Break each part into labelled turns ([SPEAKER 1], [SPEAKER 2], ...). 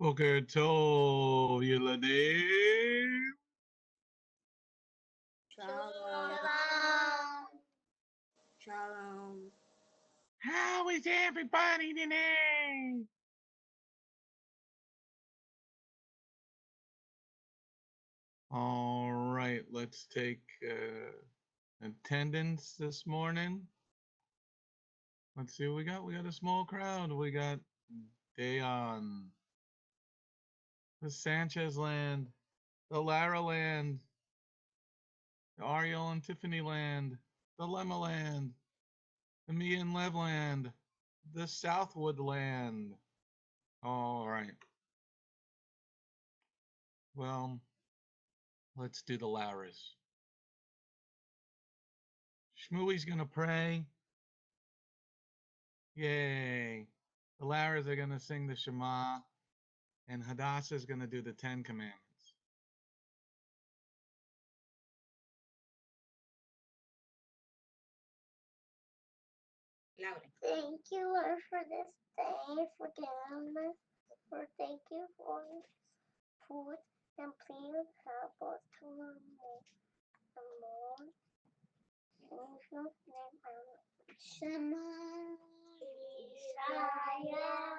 [SPEAKER 1] Boker Tov, ילדים.
[SPEAKER 2] Shalom. Shalom.
[SPEAKER 1] How is everybody today? All right, let's take attendance this morning. Let's see what we got. We got a small crowd. We got Dayon, the Sanchez land, the Lara land, the Ariel and Tiffany land, the Lemma land, the Mia and Lev land, the Southwood land. All right. Well, let's do the Laras. Shmui's going to pray. Yay. The Laras are going to sing the Shema, and Hadassah is going to do the Ten Commandments.
[SPEAKER 3] Thank you, Lord, for this day, for giving us, thank you for food, and please help us to learn more. In Jesus' name, amen. Shema Yisrael,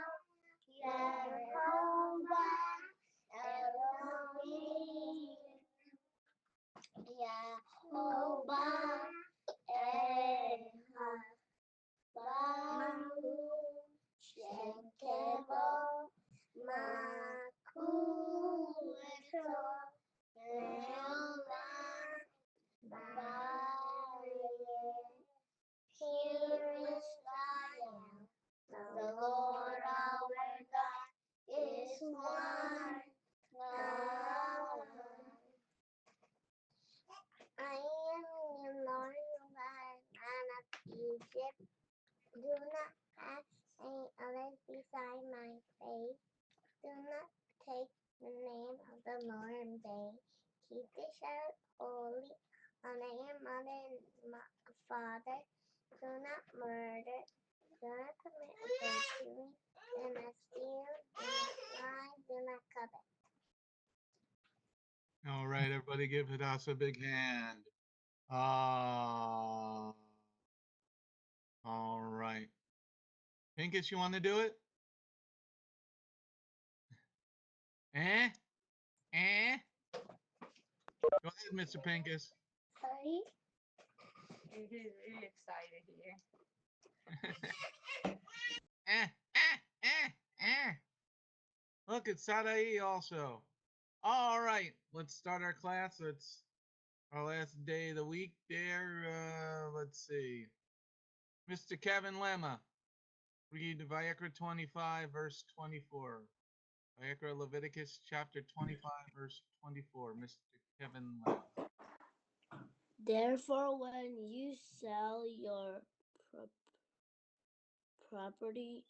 [SPEAKER 3] Yehovah Elohim, Yehovah Echad. Baruch Shem Kevo Makuto Leolam Bayeh. Hear Israel, the Lord our God is one God. I am the Lord God of Egypt. Do not have any others beside my face. Do not take the name of the Lord in vain. Keep the Sabbath holy. Honor your mother and father. Do not murder. Do not commit adultery. Do not steal. Do not lie. Do not covet.
[SPEAKER 1] All right, everybody give Hadassah a big hand. All right. Pincus, you want to do it? Eh? Go ahead, Mr. Pincus.
[SPEAKER 3] Sorry?
[SPEAKER 2] He's really excited here.
[SPEAKER 1] Look, it's Sadai also. All right, let's start our class. It's our last day of the week there. Let's see. Mr. Kevin Lemma, read Vayikra 25, verse 24. Vayikra Leviticus chapter 25, verse 24. Mr. Kevin Lemma.
[SPEAKER 4] Therefore, when you sell your property,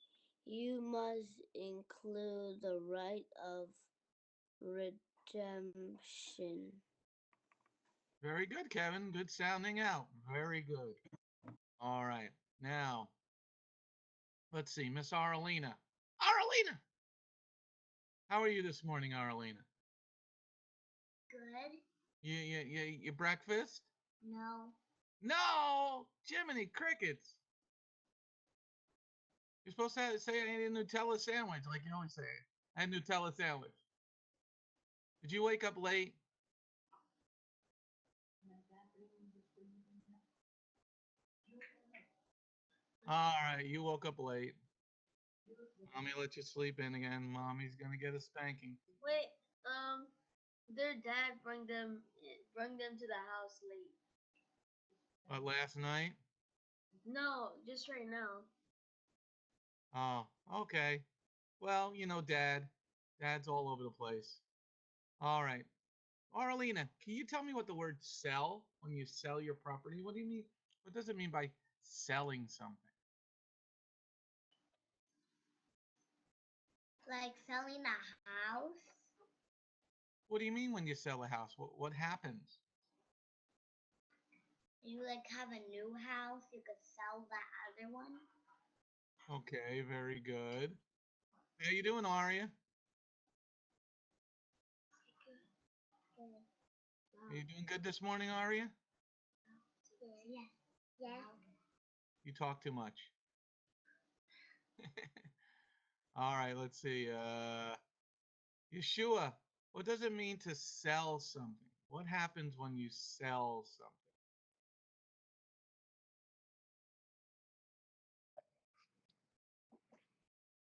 [SPEAKER 4] you must include the right of redemption.
[SPEAKER 1] Very good, Kevin. Good sounding out. Very good. All right. Now, let's see. Miss Arlena. Arlena! How are you this morning, Arlena?
[SPEAKER 3] Good?
[SPEAKER 1] You breakfast?
[SPEAKER 3] No.
[SPEAKER 1] No! Jiminy Crickets! You're supposed to say I ate a Nutella sandwich, like you always say. I had a Nutella sandwich. Did you wake up late? All right, you woke up late. Mommy let you sleep in again. Mommy's gonna get a spanking.
[SPEAKER 5] Wait, their dad bring them to the house late.
[SPEAKER 1] But last night?
[SPEAKER 5] No, just right now.
[SPEAKER 1] Oh, okay. Well, you know, Dad's all over the place. All right. Arlena, can you tell me what the word sell, when you sell your property, what do you mean? What does it mean by selling something?
[SPEAKER 3] Like selling a house?
[SPEAKER 1] What do you mean when you sell a house? What happens?
[SPEAKER 3] You like have a new house, you could sell the other one.
[SPEAKER 1] Okay, very good. How you doing, Aria? Are you doing good this morning, Aria?
[SPEAKER 3] Yeah. Yeah.
[SPEAKER 1] You talk too much. All right, let's see. Yeshua, what does it mean to sell something? What happens when you sell something?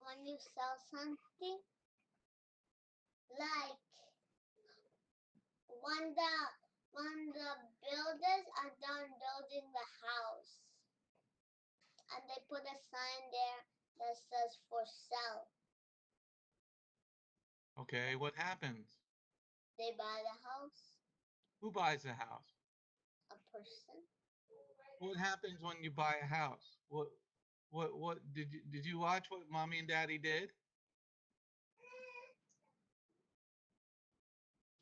[SPEAKER 3] When you sell something, like when the builders are done building the house, and they put a sign there that says for sale.
[SPEAKER 1] Okay, what happens?
[SPEAKER 3] They buy the house.
[SPEAKER 1] Who buys a house?
[SPEAKER 3] A person.
[SPEAKER 1] What happens when you buy a house? What did you watch what mommy and daddy did?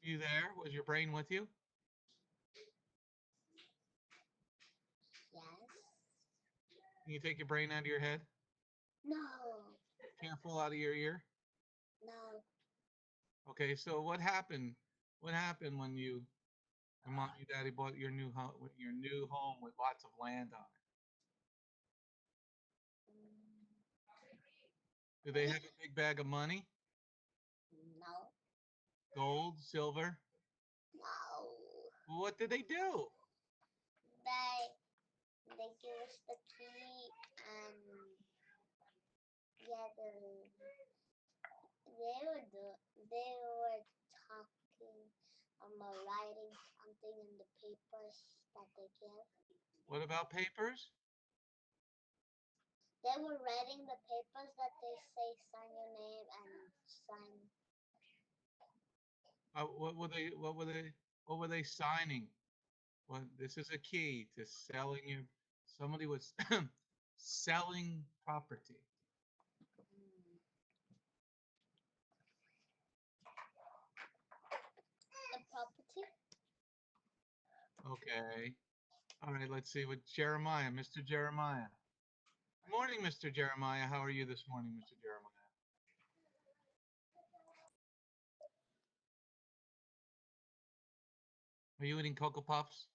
[SPEAKER 1] You there? Was your brain with you?
[SPEAKER 3] Yes.
[SPEAKER 1] Can you take your brain out of your head?
[SPEAKER 3] No.
[SPEAKER 1] Can't fall out of your ear?
[SPEAKER 3] No.
[SPEAKER 1] Okay, so what happened? What happened when your mom and daddy bought your new home with lots of land on it? Do they have a big bag of money?
[SPEAKER 3] No.
[SPEAKER 1] Gold, silver?
[SPEAKER 3] No.
[SPEAKER 1] What did they do?
[SPEAKER 3] They give us the key and yeah, they were talking writing something in the papers that they give.
[SPEAKER 1] What about papers?
[SPEAKER 3] They were writing the papers that they say sign your name and sign.
[SPEAKER 1] What were they signing? Well, this is a key to selling your. Somebody was selling property.
[SPEAKER 3] The property.
[SPEAKER 1] Okay. All right. Let's see what Jeremiah, Mr. Jeremiah. Good morning, Mr. Jeremiah. How are you this morning, Mr. Jeremiah? Are you eating Cocoa Puffs?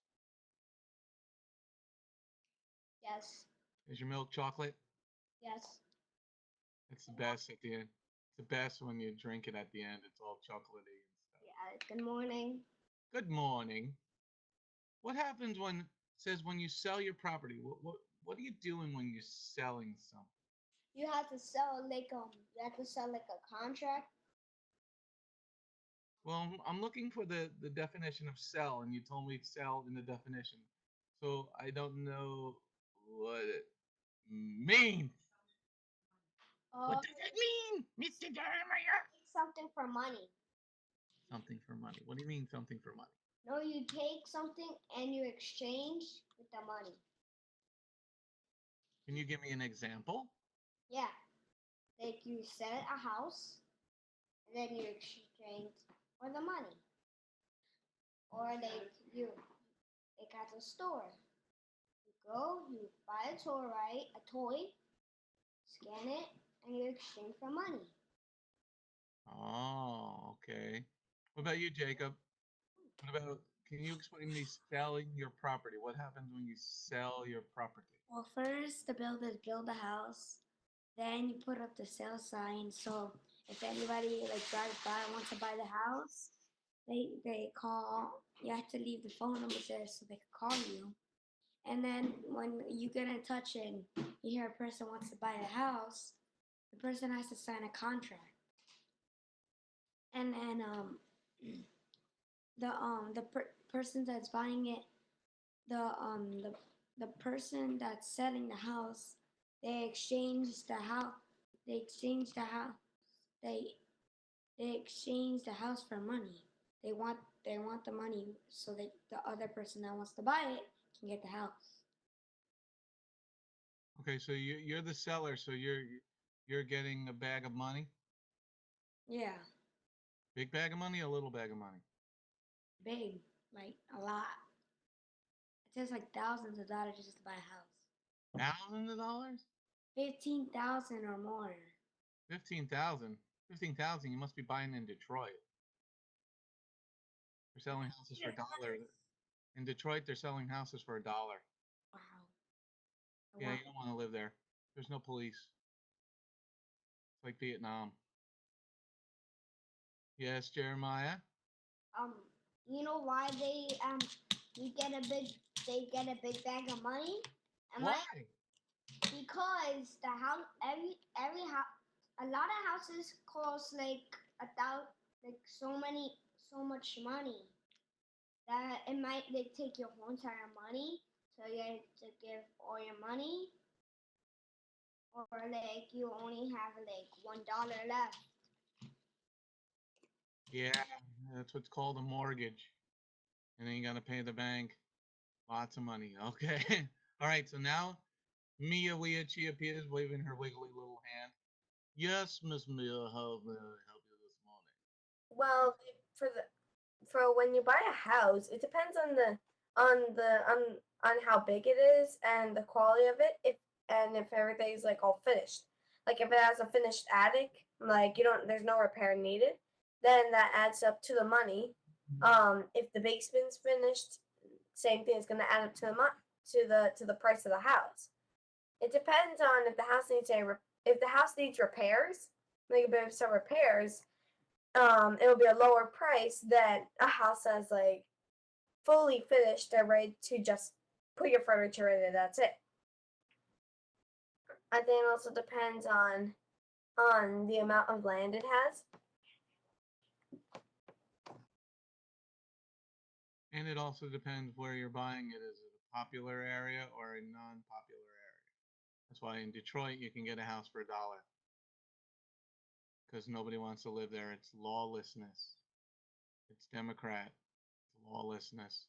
[SPEAKER 5] Yes.
[SPEAKER 1] Is your milk chocolate?
[SPEAKER 5] Yes.
[SPEAKER 1] It's the best at the end. It's the best when you drink it at the end. It's all chocolatey and stuff.
[SPEAKER 5] Yeah. Good morning.
[SPEAKER 1] Good morning. What happens when it says when you sell your property? What are you doing when you're selling something?
[SPEAKER 5] You have to sell you have to sell like a contract.
[SPEAKER 1] Well, I'm looking for the definition of sell, and you told me sell in the definition. So I don't know what it means. What does it mean, Mr. Jeremiah?
[SPEAKER 5] Something for money.
[SPEAKER 1] Something for money. What do you mean something for money?
[SPEAKER 5] No, you take something and you exchange with the money.
[SPEAKER 1] Can you give me an example?
[SPEAKER 5] Yeah. Like you sell a house and then you exchange for the money. Or like you like at the store. You go, you buy a toy, right? A toy, scan it, and you exchange for money.
[SPEAKER 1] Oh, okay. What about you, Jacob? Can you explain to me selling your property? What happens when you sell your property?
[SPEAKER 6] Well, first the builders build the house, then you put up the sale sign. So if anybody like drives by and wants to buy the house, they call. You have to leave the phone numbers there so they can call you. And then when you get in touch and you hear a person wants to buy the house, the person has to sign a contract. And then the person that's buying it, the person that's selling the house, they exchange the house. They exchange the house. They they exchange the house for money. They want the money so that the other person that wants to buy it can get the house.
[SPEAKER 1] Okay, so you're the seller, so you're getting a bag of money,
[SPEAKER 6] Yeah,
[SPEAKER 1] big bag of money, a little bag of money.
[SPEAKER 6] big, like a lot. It takes like thousands of dollars just to buy a house.
[SPEAKER 1] Thousands of dollars?
[SPEAKER 6] 15,000 or more.
[SPEAKER 1] 15,000. 15,000. You must be buying in Detroit. They're selling houses for $1. In Detroit, they're selling houses for $1.
[SPEAKER 4] Wow.
[SPEAKER 1] Yeah, you don't want to live there. There's no police. It's like Vietnam. Yes, Jeremiah.
[SPEAKER 5] You know why you get a big they get a big bag of money?
[SPEAKER 1] Why?
[SPEAKER 5] Because the house every house a lot of houses cost like so much money that it might like take your whole entire money, so you have to give all your money, or like you only have like $1 left.
[SPEAKER 1] Yeah, that's what's called a mortgage. And then you got to pay the bank lots of money. Okay. All right. So now Mia Wea Chia appears waving her wiggly little hand. Yes, Miss Mia, how may I help you this morning?
[SPEAKER 7] Well, for when you buy a house, it depends on how big it is and the quality of it. If everything's like all finished, like if it has a finished attic, like there's no repair needed, then that adds up to the money. If the basement's finished, same thing is going to add up to the price of the house. It depends on if the house needs repairs, like a bit of some repairs. It will be a lower price than a house that's like fully finished and ready to just put your furniture in and that's it. I think it also depends on the amount of land it has.
[SPEAKER 1] And it also depends where you're buying it. Is it a popular area or a non-popular area? That's why in Detroit you can get a house for $1 because nobody wants to live there. It's lawlessness. It's Democrat. It's lawlessness.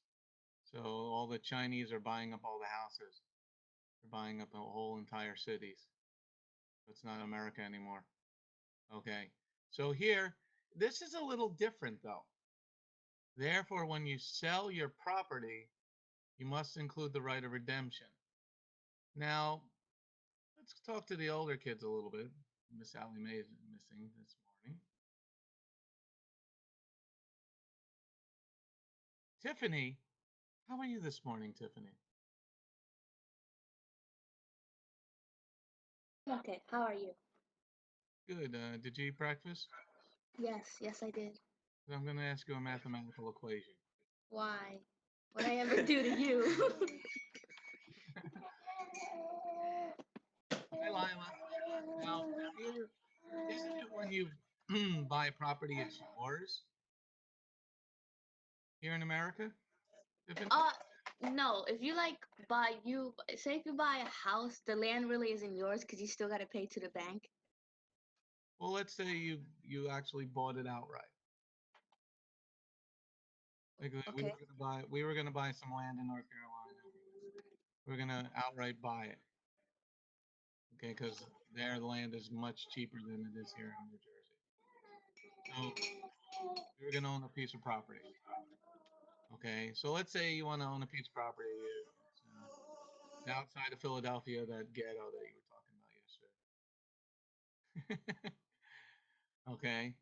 [SPEAKER 1] So all the Chinese are buying up all the houses. They're buying up the whole entire cities. It's not America anymore. Okay. So here, this is a little different though. Therefore, when you sell your property, you must include the right of redemption. Now, let's talk to the older kids a little bit. Miss Allie Mae is missing this morning. Tiffany, how are you this morning, Tiffany?
[SPEAKER 8] Okay, how are you?
[SPEAKER 1] Good. Did you eat breakfast?
[SPEAKER 8] Yes, I did.
[SPEAKER 1] I'm going to ask you a mathematical equation.
[SPEAKER 8] Why? What I ever do to you?
[SPEAKER 1] Hi, Lila. Now, here, isn't it when you buy property, it's yours here in America? Tiffany?
[SPEAKER 8] No. If you say if you buy a house, the land really isn't yours because you still got to pay to the bank.
[SPEAKER 1] Well, let's say you actually bought it outright. Like
[SPEAKER 8] Okay.
[SPEAKER 1] we were gonna buy some land in North Carolina. We're gonna outright buy it. Okay, because their land is much cheaper than it is here in New Jersey. So we were gonna own a piece of property. Okay, so let's say you want to own a piece of property. It's outside of Philadelphia, that ghetto that you were talking about yesterday. Okay,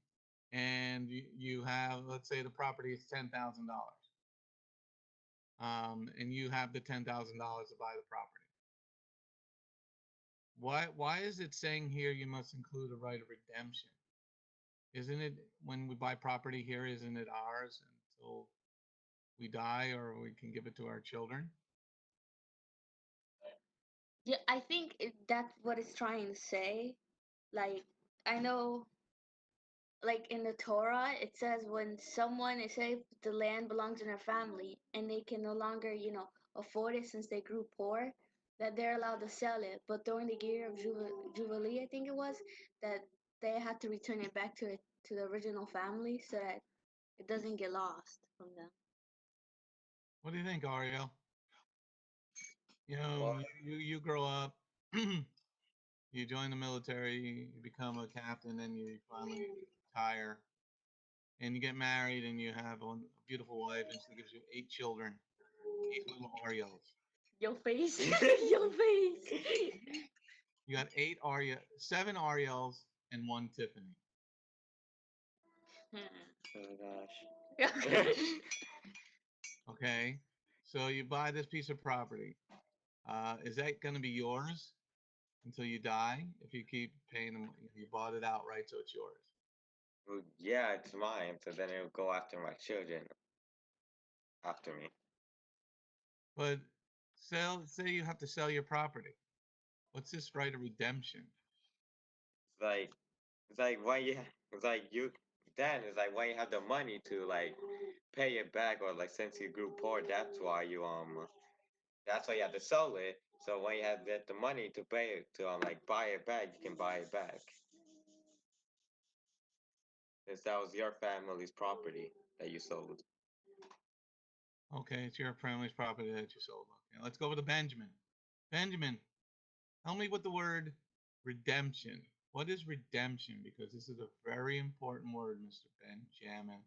[SPEAKER 1] and you have, let's say the property is $10,000. And you have the $10,000 to buy the property. Why is it saying here you must include a right of redemption? Isn't it when we buy property here, isn't it ours until we die or we can give it to our children?
[SPEAKER 8] Yeah, I think that's what it's trying to say. Like, I know, like in the Torah, it says when someone is say the land belongs in their family and they can no longer, afford it since they grew poor, that they're allowed to sell it. But during the year of Jubilee, I think it was, that they had to return it back to the original family so that it doesn't get lost from them.
[SPEAKER 1] What do you think, Ariel? You grow up, you join the military, you become a captain, and you finally retire, and you get married, and you have a beautiful wife, and she gives you 8 children, 8 little Ariels.
[SPEAKER 8] Your face, your face.
[SPEAKER 1] You got 7 Ariels, and 1 Tiffany.
[SPEAKER 9] Oh my gosh.
[SPEAKER 8] Okay.
[SPEAKER 1] Okay. So you buy this piece of property. Is that going to be yours until you die? If you keep paying them, you bought it outright, so it's yours.
[SPEAKER 9] Well, yeah, it's mine. So then it'll go after my children after me.
[SPEAKER 1] But say you have to sell your property. What's this right of redemption?
[SPEAKER 9] It's like when you it's like you then it's like when you have the money to like pay it back, or like since you grew poor, that's why you have to sell it. So when you have the money to pay it to like buy it back, you can buy it back. Since that was your family's property that you sold.
[SPEAKER 1] Okay, it's your family's property that you sold. Okay, let's go over to Benjamin. Benjamin, help me with the word redemption. What is redemption? Because this is a very important word, Mr. Benjamin.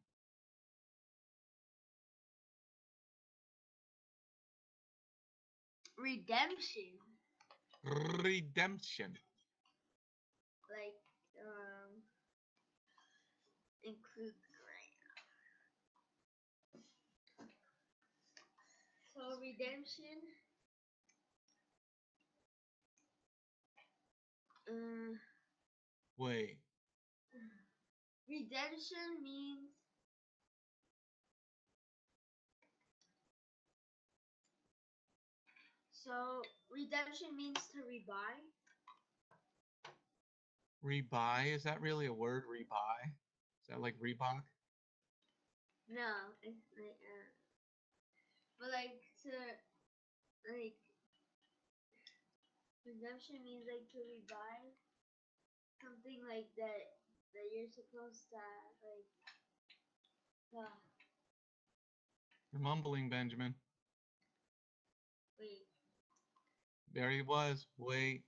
[SPEAKER 8] Redemption.
[SPEAKER 1] Redemption.
[SPEAKER 8] Like, include so redemption.
[SPEAKER 1] Wait.
[SPEAKER 8] Redemption means redemption means to rebuy.
[SPEAKER 1] Rebuy? Is that really a word? Rebuy? Is that like Reebok?
[SPEAKER 8] No, it's like but like to like redemption means like to rebuy something like that you're supposed to like.
[SPEAKER 1] You're mumbling, Benjamin.
[SPEAKER 8] Wait.
[SPEAKER 1] There he was. Wait.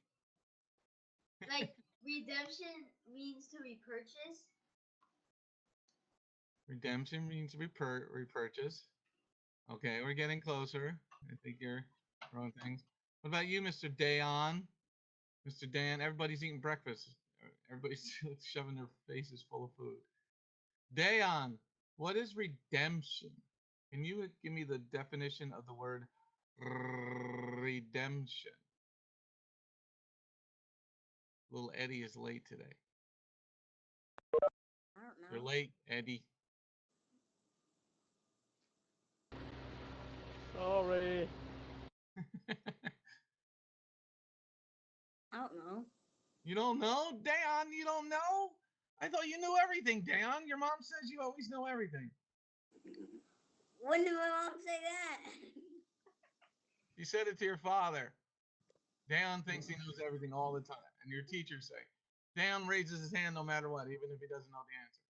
[SPEAKER 8] Like redemption means to repurchase.
[SPEAKER 1] Redemption means repurchase. Okay, we're getting closer. I think you're throwing things. What about you, Mr. Dayon? Mr. Dan, everybody's eating breakfast. Everybody's shoving their faces full of food. Dayon, what is redemption? Can you give me the definition of the word redemption? Little Eddie is late today.
[SPEAKER 6] I don't know.
[SPEAKER 1] You're late, Eddie.
[SPEAKER 10] Sorry.
[SPEAKER 6] I don't know.
[SPEAKER 1] You don't know? Dayon, you don't know? I thought you knew everything, Dayon. Your mom says you always know everything.
[SPEAKER 6] When did my mom say that?
[SPEAKER 1] She said it to your father. Dayon thinks he knows everything all the time. And your teachers say, Dayon raises his hand no matter what, even if he doesn't know the answer.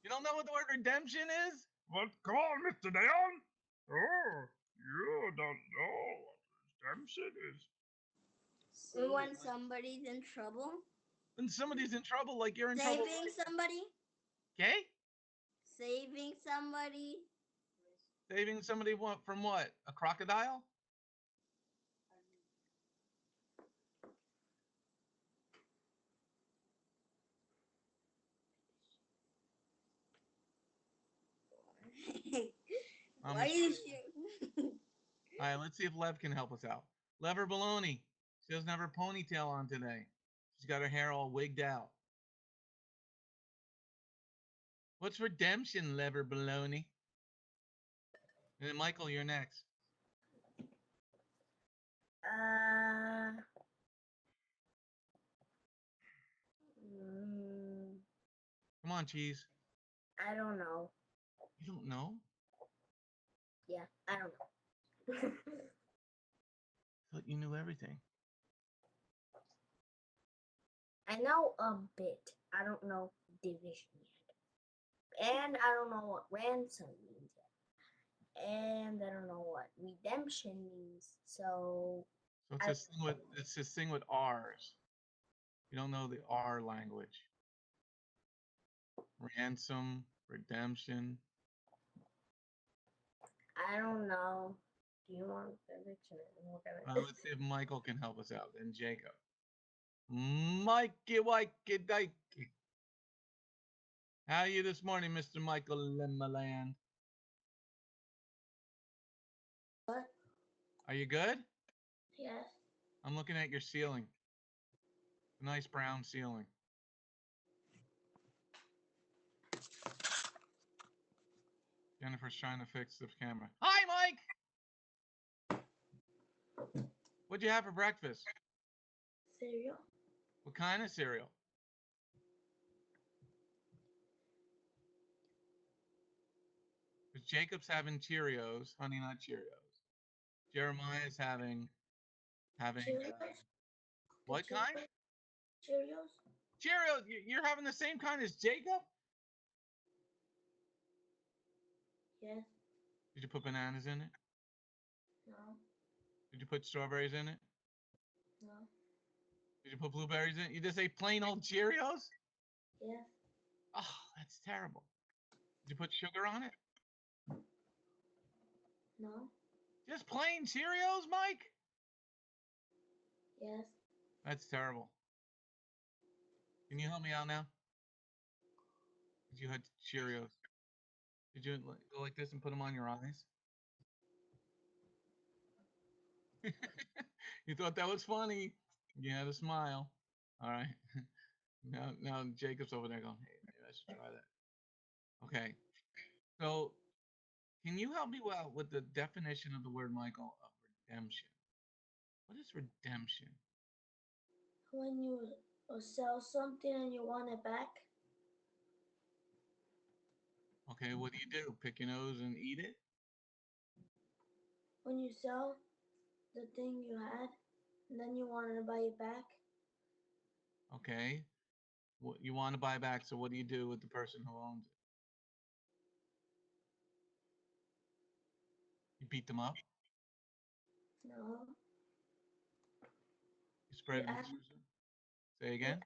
[SPEAKER 1] You don't know what the word redemption is? What? Come on, Mr. Dayon. Oh, you don't know what redemption is.
[SPEAKER 6] When somebody's in trouble.
[SPEAKER 1] When somebody's in trouble, like you're in trouble.
[SPEAKER 6] Saving somebody.
[SPEAKER 1] Okay?
[SPEAKER 6] Saving somebody.
[SPEAKER 1] Saving somebody from what? A crocodile?
[SPEAKER 6] Why are you shooting?
[SPEAKER 1] All right, let's see if Lev can help us out. Lev or Baloney? She doesn't have her ponytail on today. She's got her hair all wigged out. What's redemption, Lev or Baloney? And then Michael, you're next. Come on, Cheese.
[SPEAKER 7] I don't know.
[SPEAKER 1] You don't know?
[SPEAKER 7] Yeah, I don't know.
[SPEAKER 1] I thought you knew everything.
[SPEAKER 7] I know a bit. I don't know division yet. And I don't know what ransom means yet. And I don't know what redemption means. So
[SPEAKER 1] it's this thing with R's. You don't know the R language. Ransom, redemption.
[SPEAKER 7] I don't know. Do you want the dictionary?
[SPEAKER 1] Let's see if Michael can help us out. And Jacob. Mikey, Wakey, Dikey. How are you this morning, Mr. Michael Limaland?
[SPEAKER 4] What?
[SPEAKER 1] Are you good?
[SPEAKER 4] Yes.
[SPEAKER 1] I'm looking at your ceiling. A nice brown ceiling. Jennifer's trying to fix the camera. Hi, Mike! What'd you have for breakfast?
[SPEAKER 4] Cereal.
[SPEAKER 1] What kind of cereal? Because Jacob's having Cheerios, Honey Nut Cheerios. Jeremiah's having
[SPEAKER 4] Cheerios.
[SPEAKER 1] what
[SPEAKER 4] The
[SPEAKER 1] kind?
[SPEAKER 4] Cheerios.
[SPEAKER 1] Cheerios. You're having the same kind as Jacob?
[SPEAKER 4] Yes.
[SPEAKER 1] Did you put bananas in it?
[SPEAKER 4] No.
[SPEAKER 1] Did you put strawberries in it?
[SPEAKER 4] No.
[SPEAKER 1] Did you put blueberries in it? You just ate plain old Cheerios?
[SPEAKER 4] Yes.
[SPEAKER 1] Oh, that's terrible. Did you put sugar on it?
[SPEAKER 4] No.
[SPEAKER 1] Just plain Cheerios, Mike?
[SPEAKER 4] Yes.
[SPEAKER 1] That's terrible. Can you help me out now? Did you had Cheerios? Did you go like this and put them on your eyes? You thought that was funny. You had a smile. All right. Now Jacob's over there going, hey, maybe I should try that. Okay. So can you help me out with the definition of the word, Michael, of redemption? What is redemption?
[SPEAKER 4] When you sell something and you want it back.
[SPEAKER 1] Okay, what do? Pick your nose and eat it?
[SPEAKER 4] When you sell the thing you had, and then you want to buy it back.
[SPEAKER 1] Okay. What you want to buy back, so what do you do with the person who owns it? You beat them up?
[SPEAKER 4] No.
[SPEAKER 1] You spread
[SPEAKER 4] You
[SPEAKER 1] it?
[SPEAKER 4] ask,
[SPEAKER 1] Say again?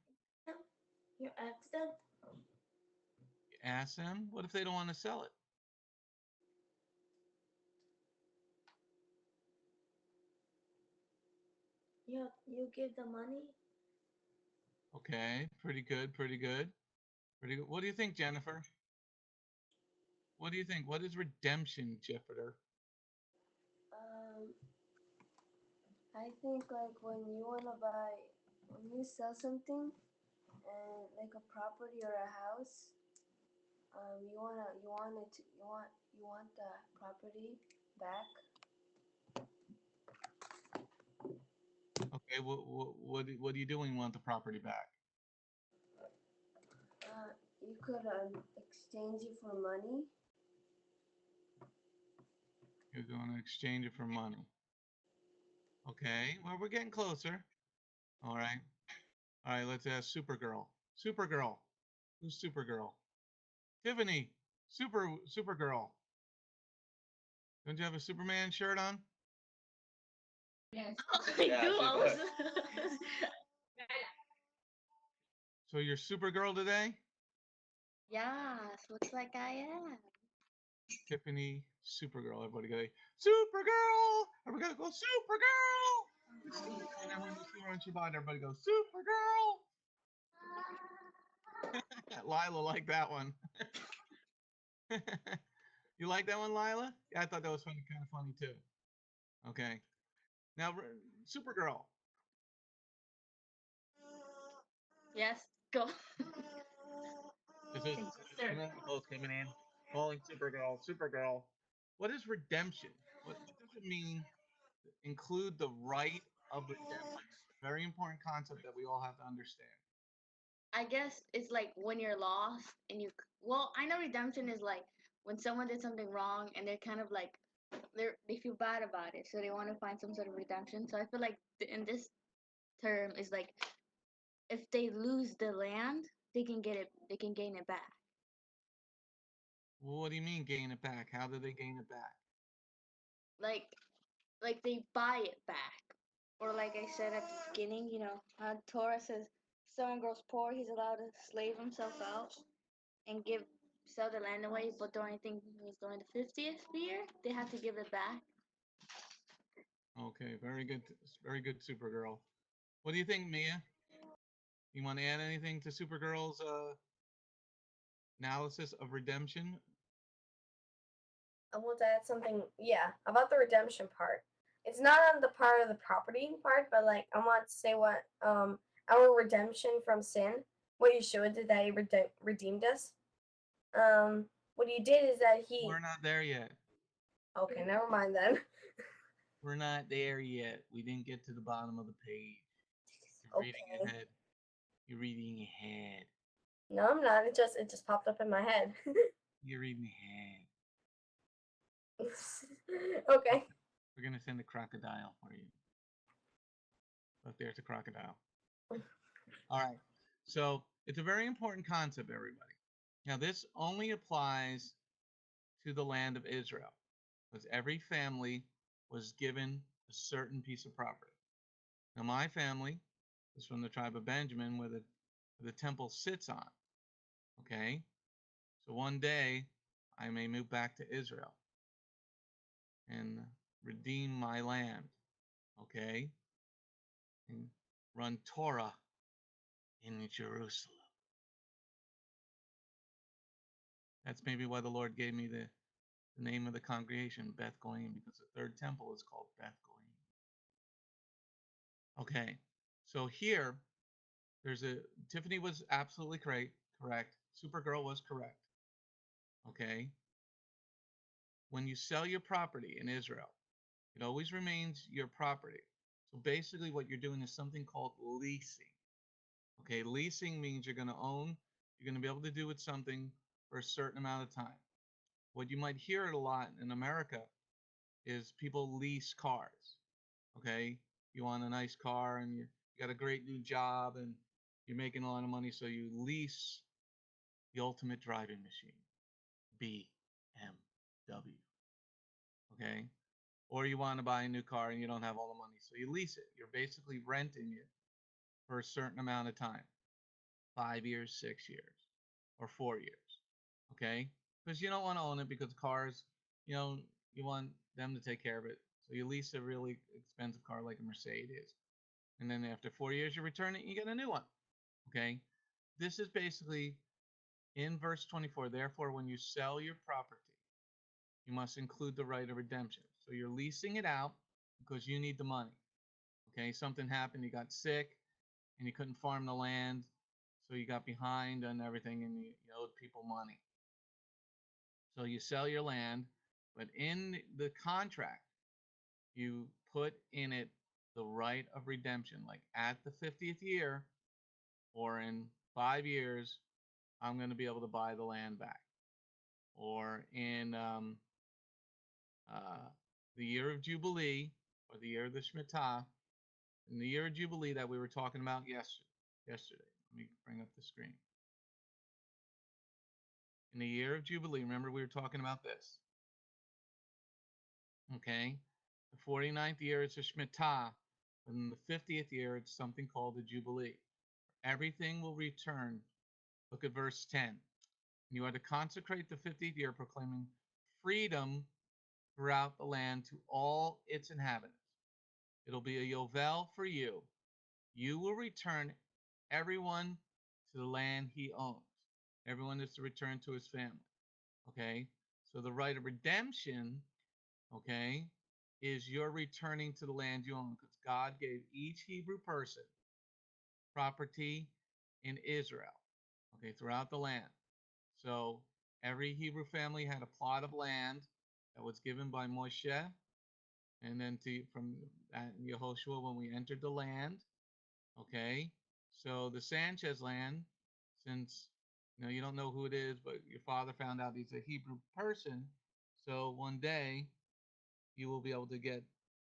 [SPEAKER 4] you ask them.
[SPEAKER 1] You ask them? What if they don't want to sell it?
[SPEAKER 4] You give the money.
[SPEAKER 1] Okay, pretty good, pretty good. Pretty good. What do you think, Jennifer? What do you think? What is redemption, Jeffrey?
[SPEAKER 7] I think like when you sell something, and like a property or a house, you want the property back.
[SPEAKER 1] Okay, what do you do when you want the property back?
[SPEAKER 7] You could exchange it for money.
[SPEAKER 1] You're going to exchange it for money. Okay, well, we're getting closer. All right. All right, let's ask Supergirl. Supergirl. Who's Supergirl? Tiffany. Supergirl. Don't you have a Superman shirt on?
[SPEAKER 2] Yes.
[SPEAKER 8] I
[SPEAKER 9] Yeah,
[SPEAKER 8] do.
[SPEAKER 9] she
[SPEAKER 8] I was.
[SPEAKER 9] does.
[SPEAKER 1] So you're Supergirl today?
[SPEAKER 8] Yes, looks like I am.
[SPEAKER 1] Tiffany, Supergirl. Everybody go, Supergirl! Everybody go, Supergirl! And then when you see her on Shabbat, everybody go, Supergirl! Lila liked that one. You like that one, Lila? Yeah, I thought that was funny, kind of funny too. Okay. Now, Supergirl.
[SPEAKER 8] Yes, go.
[SPEAKER 1] This is both coming in, calling Supergirl, Supergirl. What is redemption? What does it mean? Include the right of redemption. Very important concept that we all have to understand.
[SPEAKER 8] I guess it's like when you're lost and well, I know redemption is like when someone did something wrong and they're kind of like they feel bad about it, so they want to find some sort of redemption. So I feel like in this term is like if they lose the land, they can get it, they can gain it back.
[SPEAKER 1] Well, what do you mean gain it back? How do they gain it back?
[SPEAKER 8] Like they buy it back. Or like I said at the beginning, Torah says someone grows poor, he's allowed to slave himself out and sell the land away, but during I think it was during the 50th year, they have to give it back.
[SPEAKER 1] Okay, very good, Supergirl. What do you think, Mia? You want to add anything to Supergirl's analysis of redemption.
[SPEAKER 7] I want to add something, about the redemption part. It's not on the part of the property part, but like I want to say what our redemption from sin, what Yeshua did, that he redeemed us. What he did is that he.
[SPEAKER 1] We're not there yet.
[SPEAKER 7] Okay, never mind then.
[SPEAKER 1] We're not there yet. We didn't get to the bottom of the page. You're reading
[SPEAKER 7] Okay.
[SPEAKER 1] ahead. You're reading ahead.
[SPEAKER 7] No, I'm not. It just popped up in my head.
[SPEAKER 1] You're reading ahead.
[SPEAKER 7] Okay.
[SPEAKER 1] We're gonna send a crocodile for you. Look, there's a crocodile. All right. So it's a very important concept, everybody. Now, this only applies to the land of Israel, because every family was given a certain piece of property. Now, my family is from the tribe of Benjamin, where the temple sits on. Okay? So one day, I may move back to Israel and redeem my land. Okay? And run Torah in Jerusalem. That's maybe why the Lord gave me the name of the congregation, Beth Goyim, because the third temple is called Beth Goyim. Okay, so here, Tiffany was absolutely correct. Supergirl was correct. Okay, when you sell your property in Israel, it always remains your property. So basically, what you're doing is something called leasing. Okay, leasing means you're going to own, you're going to be able to do with something for a certain amount of time. What you might hear it a lot in America is people lease cars. Okay, you want a nice car and you got a great new job and you're making a lot of money, so you lease the ultimate driving machine, BMW. Okay, or you want to buy a new car and you don't have all the money, so you lease it. You're basically renting it for a certain amount of time, 5 years, 6 years, or 4 years. Okay, because you don't want to own it, because cars, you know, you want them to take care of it. So you lease a really expensive car like a Mercedes. And then after 4 years, you return it and you get a new one. Okay? This is basically in verse 24. Therefore, when you sell your property, you must include the right of redemption. So you're leasing it out because you need the money. Okay? Something happened, you got sick, and you couldn't farm the land. So you got behind on everything and you owed people money. So you sell your land, but in the contract, you put in it the right of redemption. Like at the 50th year or in 5 years, I'm going to be able to buy the land back. Or in the year of Jubilee, or the year of the Shemitah, in the year of Jubilee that we were talking about yesterday. Let me bring up the screen. In the year of Jubilee, remember we were talking about this. Okay? The 49th year is a Shemitah. And the 50th year, it's something called the Jubilee. Everything will return. Look at verse 10. You are to consecrate the 50th year, proclaiming freedom throughout the land to all its inhabitants. It'll be a Yovel for you. You will return everyone to the land he owns. Everyone is to return to his family. Okay? So the right of redemption, okay, is you're returning to the land you own, because God gave each Hebrew person property in Israel, okay, throughout the land. So every Hebrew family had a plot of land that was given by Moshe, and then from Yehoshua when we entered the land, okay. So the Sanchez land, since you don't know who it is, but your father found out he's a Hebrew person, so one day you will be able to get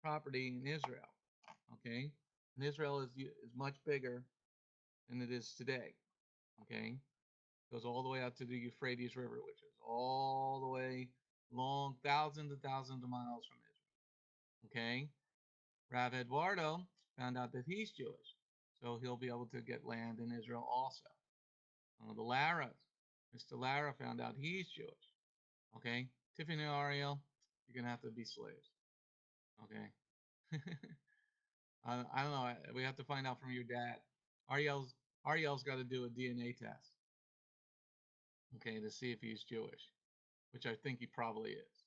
[SPEAKER 1] property in Israel, okay. And Israel is much bigger than it is today, okay. Goes all the way out to the Euphrates River, which is all the way long, thousands and thousands of miles from Israel. Okay? Rav Eduardo found out that he's Jewish, so he'll be able to get land in Israel also. The Laras, Mr. Lara found out he's Jewish. Okay? Tiffany and Ariel, you're going to have to be slaves. Okay? I don't know. We have to find out from your dad. Ariel's got to do a DNA test. okay, to see if he's Jewish, which I think he probably is.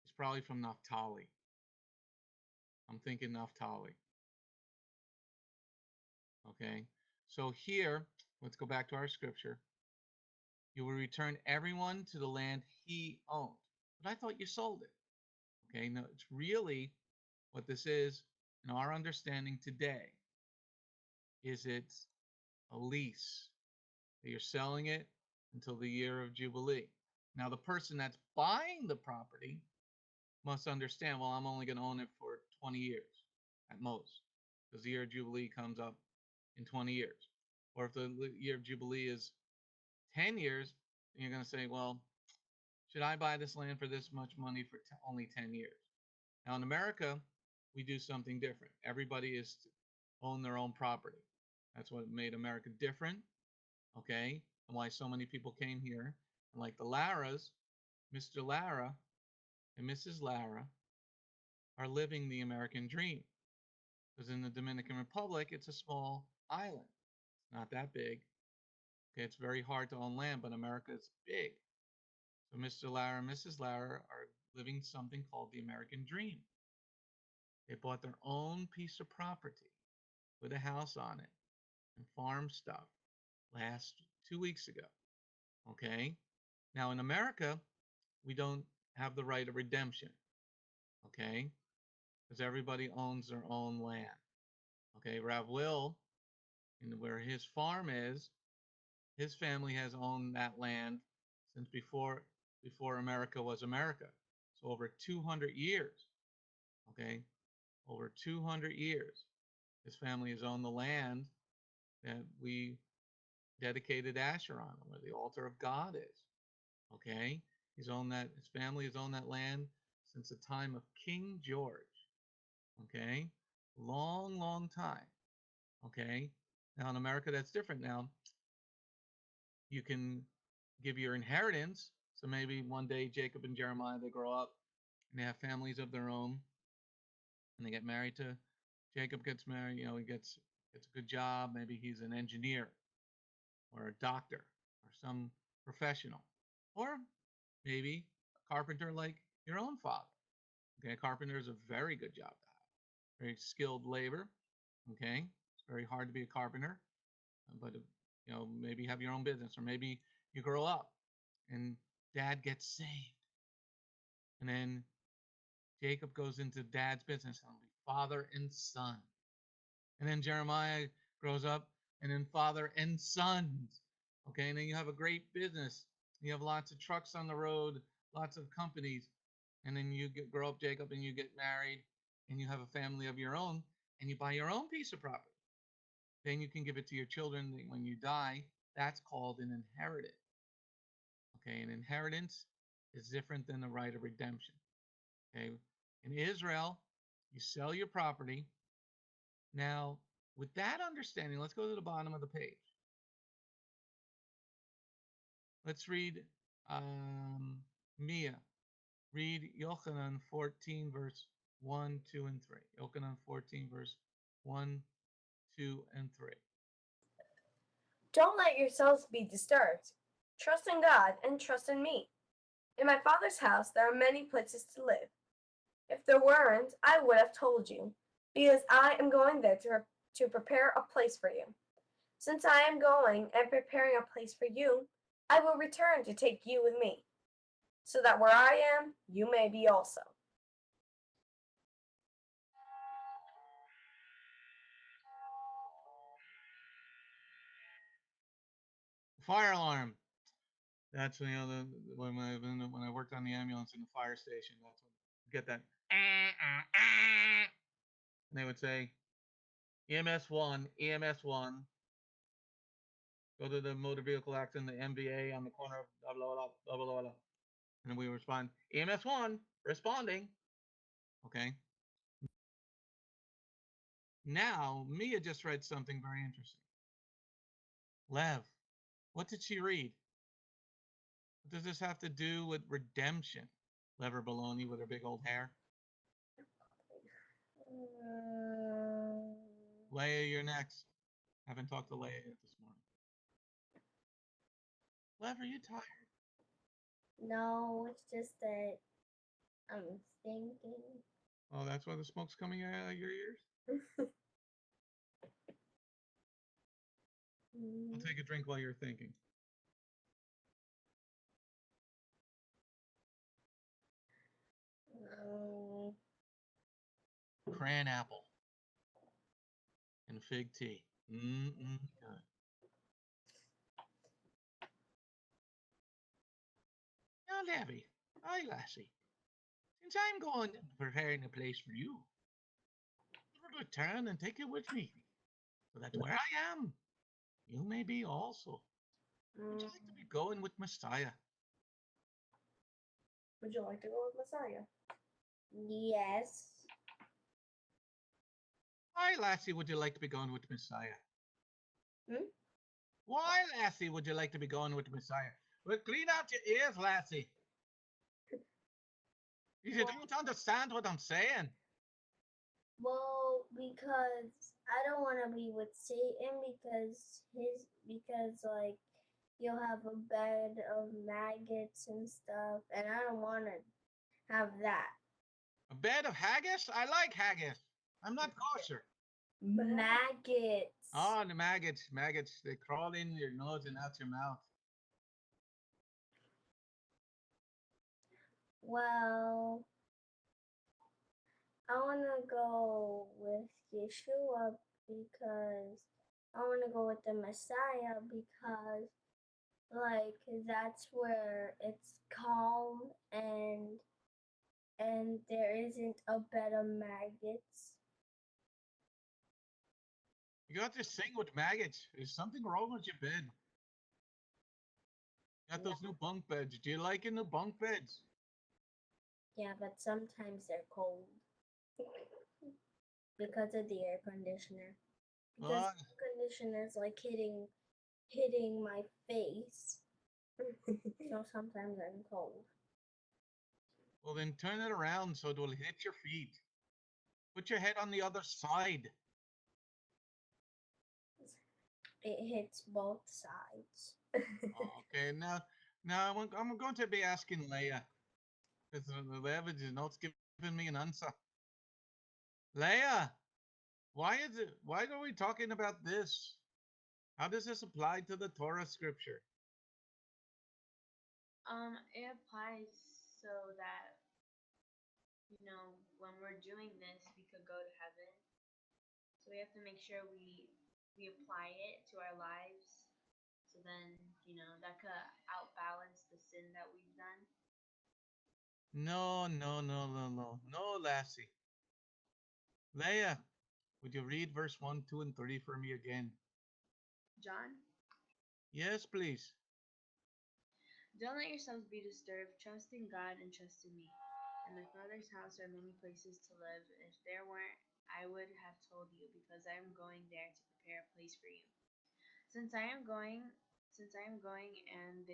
[SPEAKER 1] He's probably from Naphtali. I'm thinking Naphtali. Okay, so here, let's go back to our scripture. You will return everyone to the land he owned. But I thought you sold it. Okay, no, it's really what this is in our understanding today is it's a lease. You're selling it until the year of Jubilee. Now, the person that's buying the property must understand, well, I'm only going to own it for 20 years at most, because the year of Jubilee comes up in 20 years. Or if the year of Jubilee is 10 years, then you're going to say, well, should I buy this land for this much money for only 10 years? Now, in America, we do something different. Everybody is to own their own property. That's what made America different, okay? And why so many people came here. And like the Laras, Mr. Lara and Mrs. Lara are living the American dream. Because in the Dominican Republic, it's a small island. It's not that big. Okay, it's very hard to own land, but America is big. So Mr. Lara and Mrs. Lara are living something called the American dream. They bought their own piece of property with a house on it and farm stuff last 2 weeks ago. Okay, now in America, we don't have the right of redemption. Okay, because everybody owns their own land. Okay, Rav Will, and where his farm is, his family has owned that land since before America was America. So over 200 years. Okay, over 200 years, his family has owned the land that we dedicated Asher on, where the altar of God is. Okay, he's owned that. His family has owned that land since the time of King George. Okay, long, long time. Okay, now in America that's different. Now you can give your inheritance. So maybe one day Jacob and Jeremiah, they grow up and they have families of their own, and they get married to. Jacob gets married. He gets a good job. Maybe he's an engineer or a doctor or some professional, or maybe a carpenter like your own father. Okay, a carpenter is a very good job to have, very skilled labor. Okay, it's very hard to be a carpenter, but maybe you have your own business, or maybe you grow up and dad gets saved, and then Jacob goes into dad's business, and it'll be father and son, and then Jeremiah grows up, and then father and sons. Okay, and then you have a great business. You have lots of trucks on the road, lots of companies, and then you grow up, Jacob, and you get married, and you have a family of your own, and you buy your own piece of property. Then you can give it to your children when you die. That's called an inheritance. Okay, an inheritance is different than the right of redemption. Okay, in Israel, you sell your property. Now, with that understanding, let's go to the bottom of the page. Let's read Mia. Read Yochanan 14, verse 1, 2, and 3. Yochanan 14, verse 1, 2, and 3.
[SPEAKER 7] Don't let yourselves be disturbed. Trust in God and trust in me. In my Father's house there are many places to live. If there weren't, I would have told you, because I am going there to prepare a place for you. Since I am going and preparing a place for you, I will return to take you with me, so that where I am, you may be also.
[SPEAKER 1] Fire alarm. That's when I worked on the ambulance in the fire station. That's when you get that. And they would say, EMS 1, EMS 1. Go to the motor vehicle accident, the MVA on the corner of blah, blah, blah, blah, blah, blah. And then we respond, EMS 1, responding. Okay. Now, Mia just read something very interesting. Lev, what did she read? What does this have to do with redemption? Lever Baloney with her big old hair. Leia, you're next. Haven't talked to Leia yet this morning. Lev, are you tired?
[SPEAKER 3] No, it's just that I'm thinking.
[SPEAKER 1] Oh, that's why the smoke's coming out of your ears? I'll take a drink while you're thinking. Cran apple and fig tea. Good. Now, Levy, aye, lassie, since I'm going and preparing a place for you, I will return and take you with me, so that where I am, you may be also. Would you like to be going with Messiah?
[SPEAKER 7] Would you like to go with Messiah?
[SPEAKER 3] Yes.
[SPEAKER 1] Why, lassie, would you like to be going with Messiah?
[SPEAKER 7] Hmm?
[SPEAKER 1] Why, lassie, would you like to be going with Messiah? Well, clean out your ears, lassie. You don't understand what I'm saying.
[SPEAKER 3] Well, because I don't want to be with Satan because like you'll have a bed of maggots and stuff, and I don't want to have that.
[SPEAKER 1] A bed of haggis? I like haggis. I'm not kosher.
[SPEAKER 3] Maggots.
[SPEAKER 1] Oh, the maggots. Maggots. They crawl in your nose and out your mouth.
[SPEAKER 3] Well, I want to go with Yeshua because I want to go with the Messiah because like that's where it's calm and there isn't a bed of maggots.
[SPEAKER 1] You got this thing with maggots. There's something wrong with your bed. You got those new bunk beds. Do you like your new bunk beds?
[SPEAKER 3] Yeah, but sometimes they're cold because of the air conditioner. Because
[SPEAKER 1] Oh,
[SPEAKER 3] the air conditioner's like hitting my face. So sometimes I'm cold.
[SPEAKER 1] well, then turn it around so it will hit your feet. Put your head on the other side.
[SPEAKER 3] It hits both sides.
[SPEAKER 1] Okay, now I'm going to be asking Leia. Because the evidence is not giving me an answer. Leia, why are we talking about this? How does this apply to the Torah scripture?
[SPEAKER 8] It applies so that, when we're doing this, we could go to heaven. So we have to make sure we apply it to our lives. So then, that could outbalance the sin that we've done.
[SPEAKER 1] No, Lassie. Leia, would you read verse 1, 2, and 3 for me again?
[SPEAKER 8] John,
[SPEAKER 1] Yes, please.
[SPEAKER 8] don't let yourselves be disturbed. Trust in God and trust in me. In my Father's house are many places to live. If there weren't, I would have told you, because I am going there to prepare a place for you. Since I am going and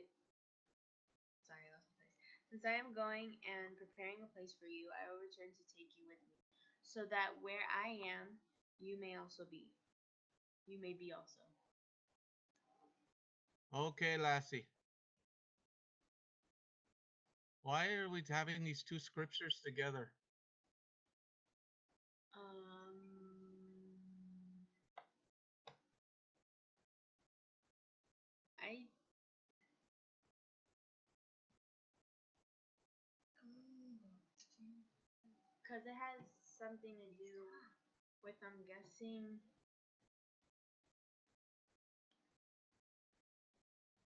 [SPEAKER 8] sorry, I lost my place. Since I am going and preparing a place for you, I will return to take you with me, so that where I am, you may also be. You may be also.
[SPEAKER 1] Okay, Lassie. Why are we having these two scriptures together?
[SPEAKER 8] I because it has something to do with, I'm guessing.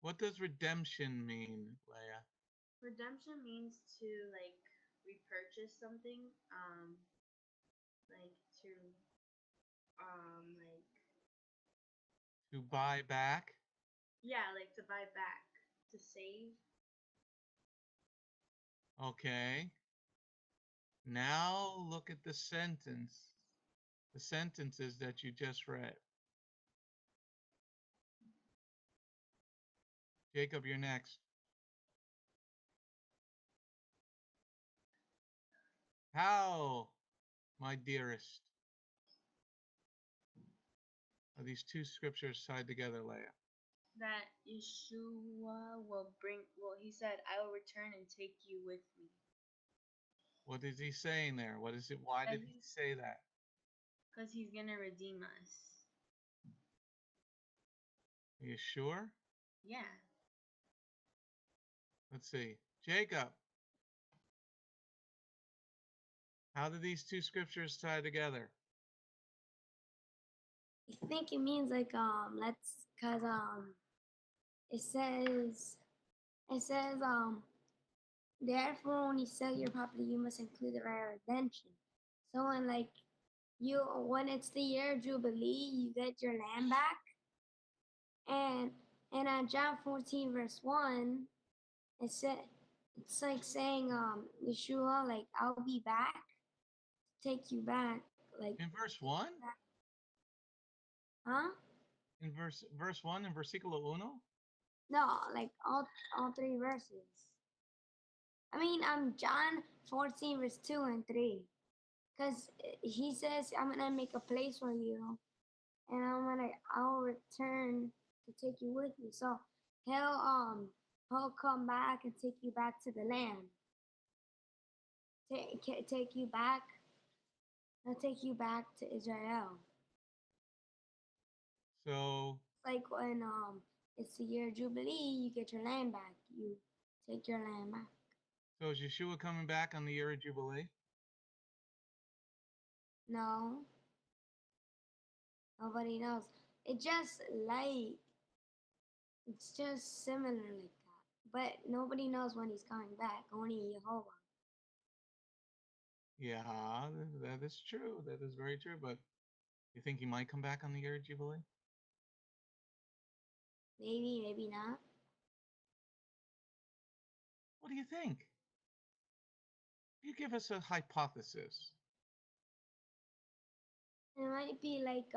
[SPEAKER 1] What does redemption mean, Leia?
[SPEAKER 8] Redemption means to repurchase something, like to like
[SPEAKER 1] To buy back?
[SPEAKER 8] yeah, like to buy back, to save.
[SPEAKER 1] Okay. Now look at the sentence. The sentences that you just read. Jacob, you're next. How, my dearest, are these two scriptures tied together, Leia?
[SPEAKER 10] that Yeshua will bring. Well, he said, "I will return and take you with me."
[SPEAKER 1] What is he saying there? What is it? Why did he say that?
[SPEAKER 10] Because he's gonna redeem us.
[SPEAKER 1] Are you sure?
[SPEAKER 10] Yeah.
[SPEAKER 1] Let's see. Jacob, how do these two scriptures tie together?
[SPEAKER 6] I think it means like cause it says therefore when you sell your property you must include the right of redemption. So when it's the year of Jubilee, you get your land back. And on John 14 verse 1, it's like saying Yeshua, like, I'll be back, take you back, like,
[SPEAKER 1] In verse 1?
[SPEAKER 6] huh?
[SPEAKER 1] In verse 1 in versículo uno?
[SPEAKER 6] No, like all three verses. I mean, John 14 verse 2 and 3, because he says, I'm gonna make a place for you, and I'll return to take you with me. So he'll come back and take you back to the land. Take you back. He'll take you back to Israel.
[SPEAKER 1] So
[SPEAKER 6] Like when it's the year of Jubilee, you get your land back. You take your land back.
[SPEAKER 1] So is Yeshua coming back on the year of Jubilee?
[SPEAKER 6] No. Nobody knows. It's just similar like that. But nobody knows when he's coming back. Only Jehovah.
[SPEAKER 1] Yeah, that is true. That is very true. But you think he might come back on the year of Jubilee?
[SPEAKER 6] Maybe, maybe not.
[SPEAKER 1] What do you think? You give us a hypothesis.
[SPEAKER 6] It might be like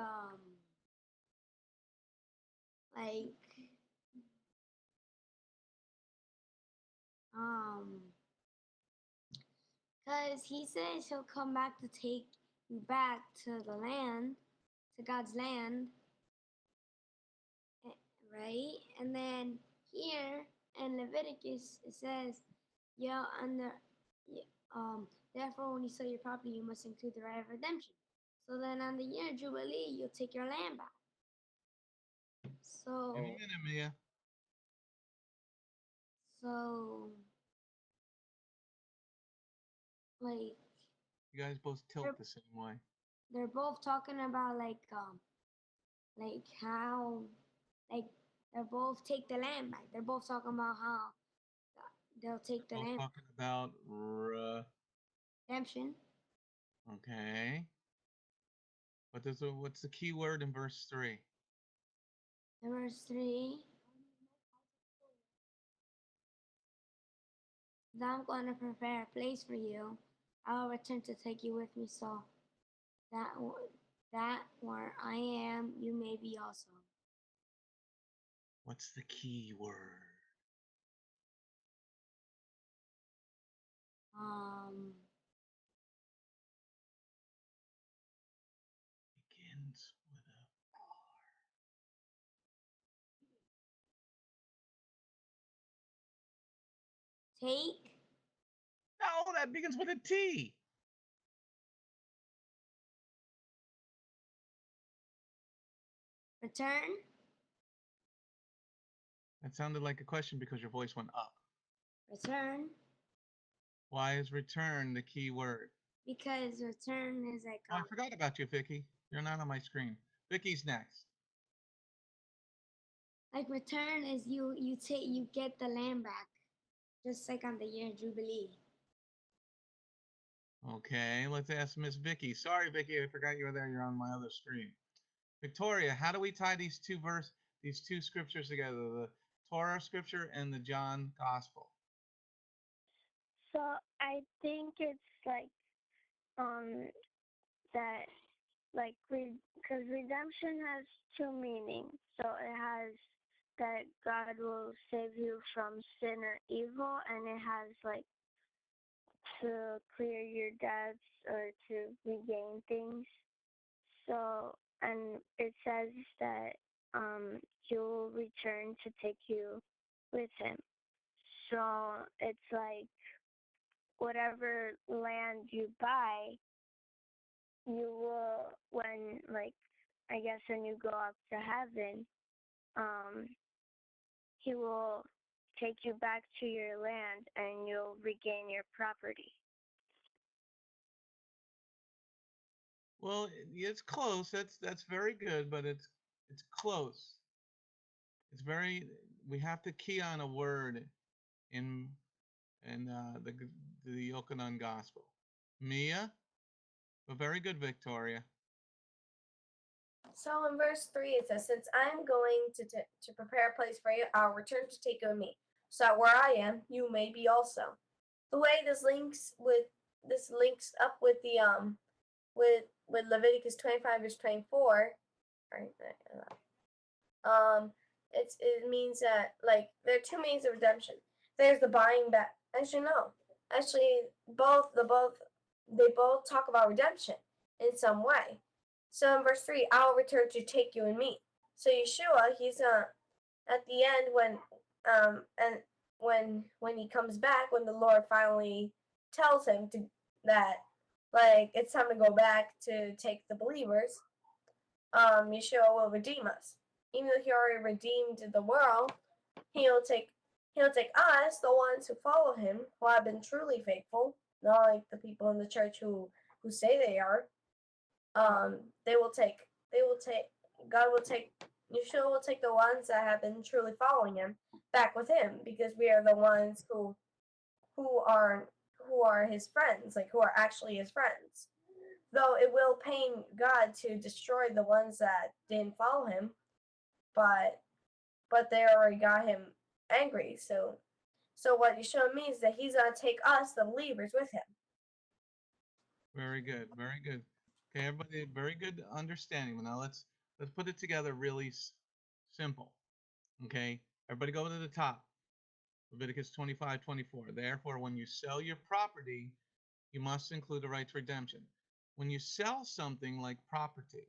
[SPEAKER 6] because he says he'll come back to take you back to the land, to God's land, right? And then here in Leviticus it says, yeah, therefore when you sell your property you must include the right of redemption. So then on the year of Jubilee you'll take your land back. So
[SPEAKER 1] Any minute, Mia.
[SPEAKER 6] So like
[SPEAKER 1] You guys both tilt the same way.
[SPEAKER 6] they're both talking about how they're both take the land back. They're both talking about how they'll take the
[SPEAKER 1] Both
[SPEAKER 6] land
[SPEAKER 1] talking about
[SPEAKER 6] redemption.
[SPEAKER 1] okay. But what's the key word in verse 3?
[SPEAKER 6] In verse 3, I'm going to prepare a place for you. I will return to take you with me, so that where I am, you may be also.
[SPEAKER 1] What's the key word? Begins with a R.
[SPEAKER 6] Take.
[SPEAKER 1] No, that begins with a T.
[SPEAKER 6] Return.
[SPEAKER 1] That sounded like a question because your voice went up.
[SPEAKER 6] Return.
[SPEAKER 1] Why is return the key word?
[SPEAKER 6] Because return is like
[SPEAKER 1] Oh, I forgot about you, Vicky. You're not on my screen. Vicky's next.
[SPEAKER 6] like return is you get the land back, just like on the year of Jubilee.
[SPEAKER 1] Okay, let's ask Miss Vicky. Sorry, Vicky, I forgot you were there. You're on my other screen. Victoria, how do we tie these two scriptures together, the Torah scripture and the John gospel?
[SPEAKER 11] So I think it's like that like because redemption has two meanings. So it has that God will save you from sin or evil, and it has like to clear your debts or to regain things. So, and it says that he will return to take you with him. So it's like whatever land you buy, you will, when, like, I guess when you go up to heaven, he will take you back to your land and you'll regain your property.
[SPEAKER 1] Well, it's close. That's very good, but it's close. It's very. We have to key on a word in the Yochanan Gospel. Mia, but very good, Victoria.
[SPEAKER 7] So in verse 3 it says, "Since I am going to prepare a place for you, I'll return to take you with me, so that where I am, you may be also." The way this links up with the with Leviticus 25 verse 24, right? It means that, like, there are two means of redemption. There's the buying back. Actually, no. Actually, they both talk about redemption in some way. So in verse 3, "I'll return to take you and me." So Yeshua, he's at the end and when he comes back, when the Lord finally tells him that, like, it's time to go back to take the believers, Yeshua will redeem us. Even though he already redeemed the world, he'll take us, the ones who follow him, who have been truly faithful, not like the people in the church who say they are. God will take, Yeshua will take the ones that have been truly following him back with him, because we are the ones who are his friends, like, who are actually his friends. Though it will pain God to destroy the ones that didn't follow him, but they already got him angry. So what Yeshua means is that he's gonna take us, the believers, with him.
[SPEAKER 1] Very good, very good. Okay, everybody, very good understanding. Now let's put it together really simple. Okay, everybody go to the top. Leviticus 25:24. Therefore, when you sell your property, you must include the right to redemption. When you sell something like property,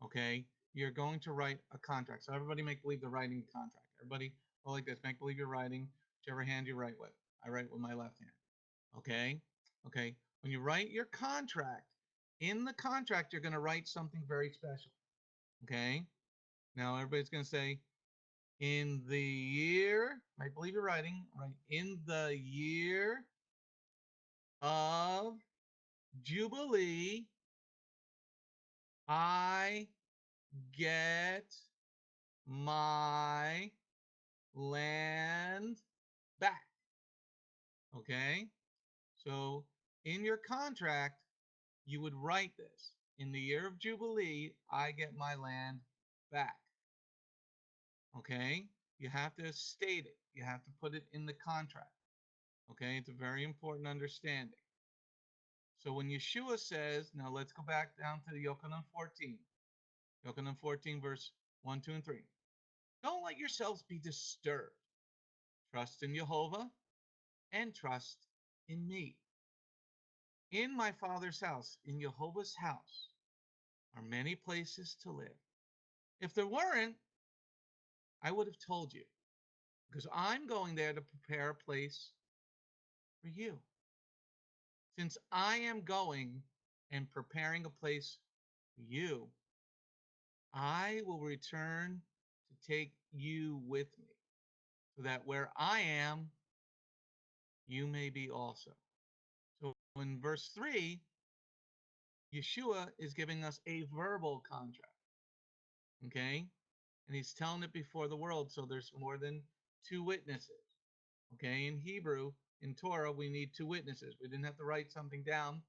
[SPEAKER 1] okay, you're going to write a contract. So everybody make believe they're writing a contract. Everybody go like this. Make believe you're writing whichever hand you write with. I write with my left hand. Okay? Okay. When you write your contract, in the contract, you're going to write something very special. Okay? Now everybody's going to say, in the year, I believe you're writing, right? In the year of Jubilee, I get my land back. Okay? So in your contract, you would write this. In the year of Jubilee, I get my land back. Okay? You have to state it. You have to put it in the contract. Okay? It's a very important understanding. So when Yeshua says, now let's go back down to the Yochanan 14. Yochanan 14, verse 1, 2, and 3. Don't let yourselves be disturbed. Trust in Jehovah and trust in me. In my Father's house, in Jehovah's house, are many places to live. If there weren't, I would have told you, because I'm going there to prepare a place for you. Since I am going and preparing a place for you, I will return to take you with me, so that where I am, you may be also. So in verse 3, Yeshua is giving us a verbal contract. Okay? And he's telling it before the world, so there's more than two witnesses. Okay? In Hebrew, in Torah, we need two witnesses. We didn't have to write something down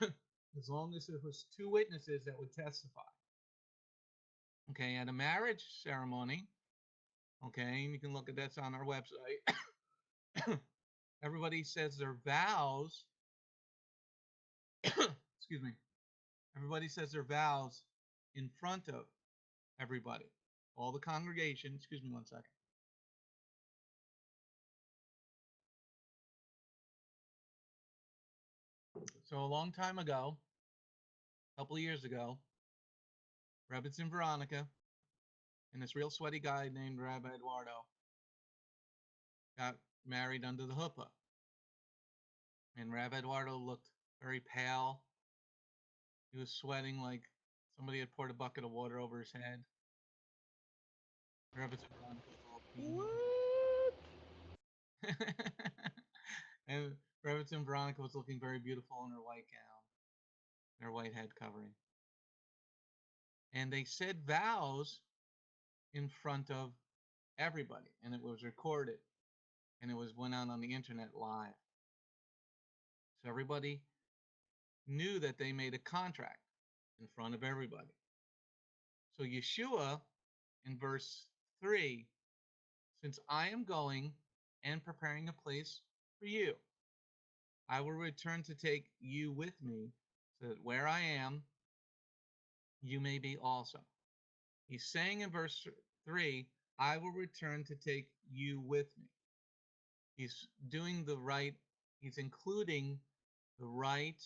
[SPEAKER 1] as long as there was two witnesses that would testify. Okay, at a marriage ceremony, okay, and you can look at that on our website. Everybody says their vows. Excuse me. Everybody says their vows in front of everybody, all the congregation. Excuse me 1 second. So a long time ago, a couple of years ago, Rebitz and Veronica and this real sweaty guy named Rabbi Eduardo got married under the huppah. And Rabbi Eduardo looked very pale. He was sweating like somebody had poured a bucket of water over his head. And Rebbetzin Veronica was looking very beautiful in her white gown, and her white head covering. And they said vows in front of everybody, and it was recorded, and it went out on the internet live. So everybody knew that they made a contract in front of everybody. So Yeshua, in verse 3, since I am going and preparing a place for you, I will return to take you with me, so that where I am, you may be also. He's saying in verse 3, I will return to take you with me. He's doing the right, he's including the right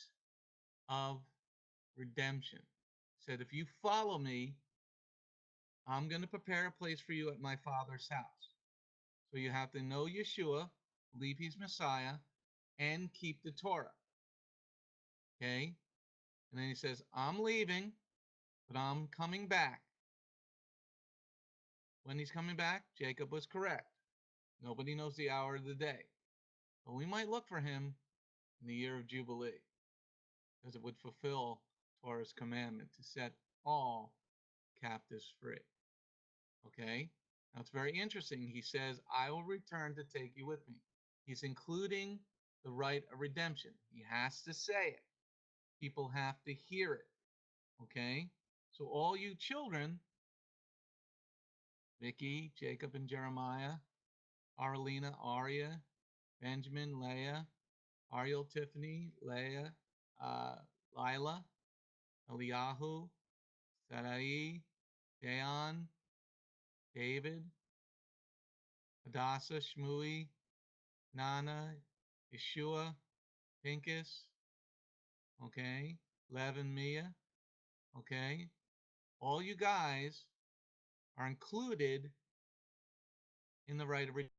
[SPEAKER 1] of redemption. He said, if you follow me, I'm going to prepare a place for you at my Father's house. So you have to know Yeshua, believe he's Messiah, and keep the Torah. Okay? And then he says, I'm leaving, but I'm coming back. When he's coming back, Jacob was correct. Nobody knows the hour of the day. But we might look for him in the year of Jubilee, because it would fulfill Torah's commandment to set all captives free. Okay? Now it's very interesting. He says, I will return to take you with me. He's including the right of redemption. He has to say it. People have to hear it. Okay? So all you children, Vicky, Jacob, and Jeremiah, Arlena, Aria, Benjamin, Leah, Ariel, Tiffany, Leah, Lila, Eliyahu, Sarai, Dayan, David, Hadassah, Shmui, Nana, Yeshua, Pincus, okay, Lev and Mia, okay. All you guys are included in the right of redemption.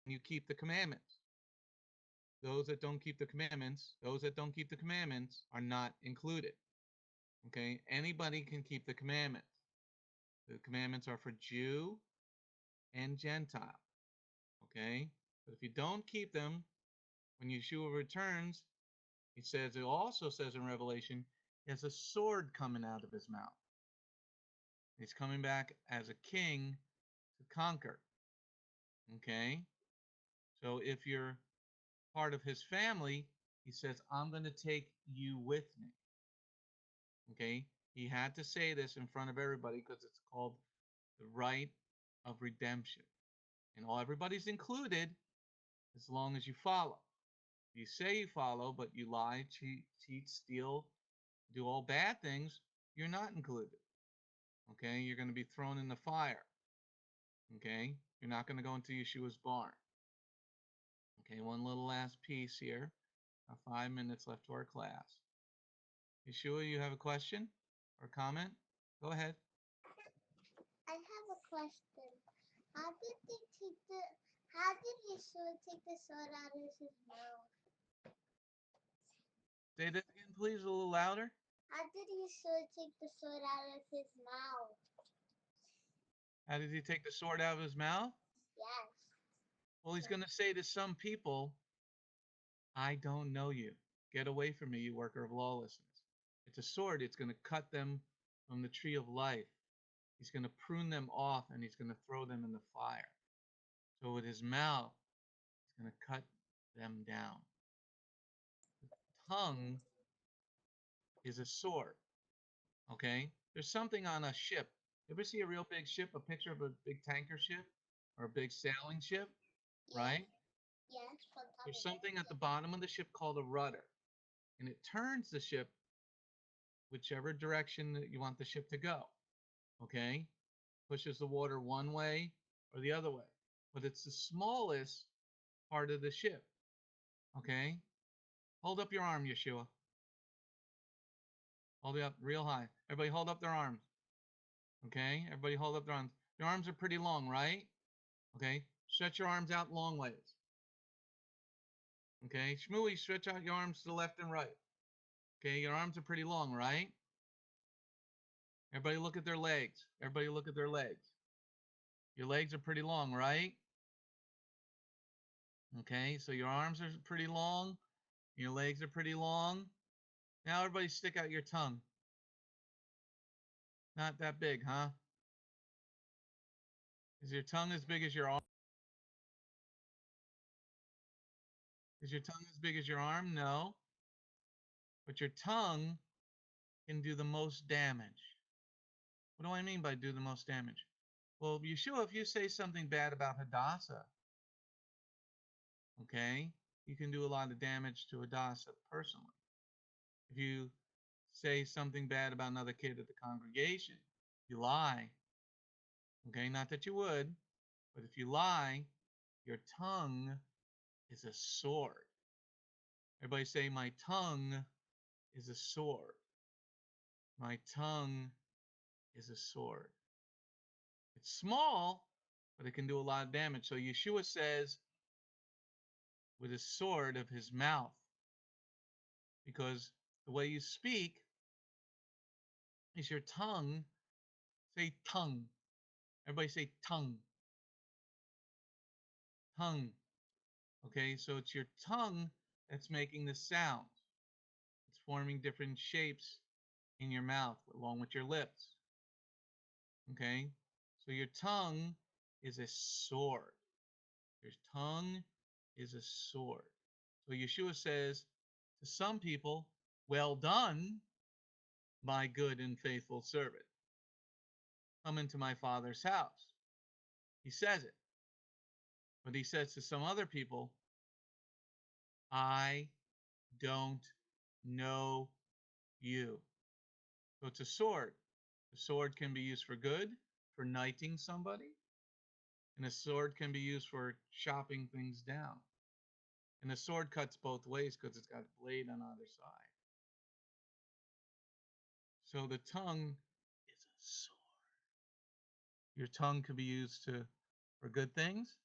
[SPEAKER 1] You keep the commandments. Those that don't keep the commandments are not included. Okay, anybody can keep the commandments. The commandments are for Jew and Gentile. Okay, but if you don't keep them, when Yeshua returns, it also says in Revelation, he has a sword coming out of his mouth. He's coming back as a king to conquer. Okay, so if you're part of his family, he says, I'm going to take you with me. Okay, he had to say this in front of everybody because it's called the right of redemption. And everybody's included as long as you follow. If you say you follow, but you lie, cheat, steal, do all bad things, you're not included. Okay, you're going to be thrown in the fire. Okay, you're not going to go into Yeshua's barn. Okay, one little last piece here. 5 minutes left to our class. Yeshua, you have a question or comment? Go ahead.
[SPEAKER 3] I have a question. How did Yeshua take the sword out of his mouth?
[SPEAKER 1] Say that again, please, a little louder.
[SPEAKER 3] How did Yeshua take the sword out of his mouth?
[SPEAKER 1] How did he take the sword out of his mouth?
[SPEAKER 3] Yes.
[SPEAKER 1] Well, he's going to say to some people, I don't know you. Get away from me, you worker of lawlessness. It's a sword. It's going to cut them from the tree of life. He's going to prune them off, and he's going to throw them in the fire. So with his mouth, he's going to cut them down. The tongue is a sword. Okay? There's something on a ship. You ever see a real big ship, a picture of a big tanker ship or a big sailing ship, right?
[SPEAKER 3] Yes.
[SPEAKER 1] There's something at the bottom of the ship called a rudder, and it turns the ship whichever direction that you want the ship to go. Okay? Pushes the water one way or the other way. But it's the smallest part of the ship. Okay? Hold up your arm, Yeshua. Hold it up real high. Everybody hold up their arms. Okay? Everybody hold up their arms. Your arms are pretty long, right? Okay? Stretch your arms out long ways. Okay? Shmooey, stretch out your arms to the left and right. Okay? Your arms are pretty long, right? Everybody look at their legs. Everybody look at their legs. Your legs are pretty long, right? Okay? So your arms are pretty long. Your legs are pretty long. Now everybody stick out your tongue. Not that big, huh? Is your tongue as big as your arm? Is your tongue as big as your arm? No. But your tongue can do the most damage. What do I mean by do the most damage? Well, Yeshua, if you say something bad about Hadassah, okay, you can do a lot of damage to Hadassah personally. If you say something bad about another kid at the congregation, you lie, okay, not that you would, but if you lie, your tongue is a sword. Everybody say, my tongue is a sword. My tongue is a sword. It's small, but it can do a lot of damage. So Yeshua says, with a sword of his mouth, because the way you speak is your tongue. Say tongue. Everybody say tongue. Tongue. Okay, so it's your tongue that's making the sounds. It's forming different shapes in your mouth along with your lips. Okay, so your tongue is a sword. Your tongue is a sword. So Yeshua says to some people, well done, my good and faithful servant. Come into my Father's house. He says it. But he says to some other people, I don't know you. So it's a sword. The sword can be used for good, for knighting somebody. And a sword can be used for chopping things down. And the sword cuts both ways because it's got a blade on either side. So the tongue is a sword. Your tongue could be used for good things,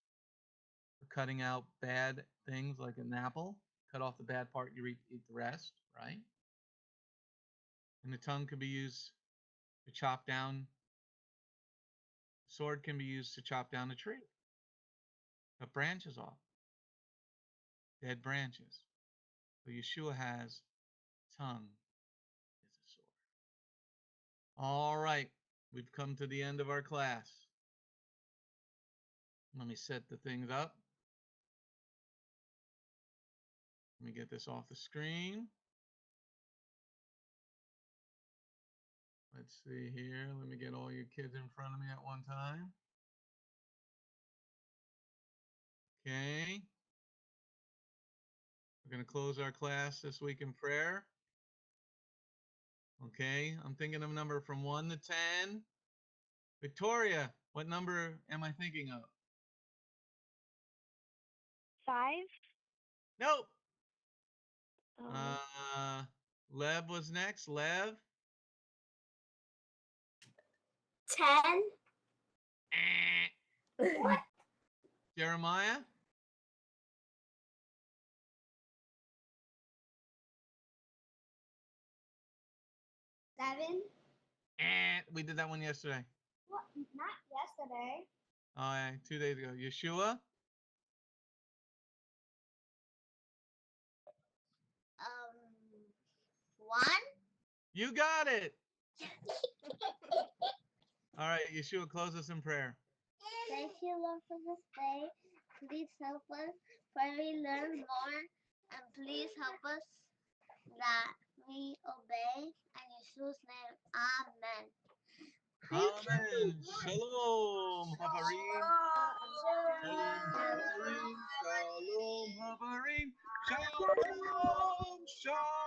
[SPEAKER 1] for cutting out bad things like an apple. Cut off the bad part, you eat the rest, right? And the tongue can be used to chop down. Sword can be used to chop down a tree. Cut branches off. Dead branches. So Yeshua has tongue is a sword. All right. We've come to the end of our class. Let me set the things up. Let me get this off the screen. Let's see here. Let me get all your kids in front of me at one time. Okay. We're going to close our class this week in prayer. Okay. I'm thinking of a number from 1 to 10. Victoria, what number am I thinking of?
[SPEAKER 11] 5.
[SPEAKER 1] Nope.
[SPEAKER 11] Oh.
[SPEAKER 1] Lev was next. Lev.
[SPEAKER 7] 10. What?
[SPEAKER 1] Jeremiah.
[SPEAKER 5] 7.
[SPEAKER 1] We did that one yesterday.
[SPEAKER 5] What? Not yesterday.
[SPEAKER 1] All right, 2 days ago. Yeshua.
[SPEAKER 3] 1.
[SPEAKER 1] You got it. All right, Yeshua, close us in prayer.
[SPEAKER 3] Thank you, Lord, for this day. Please help us pray, learn more, and please help us that we obey. In Yeshua's name, Amen.
[SPEAKER 1] Amen. Shalom, Habarim. Shalom, Habarim. Shalom, Habarim. Shalom, Shalom.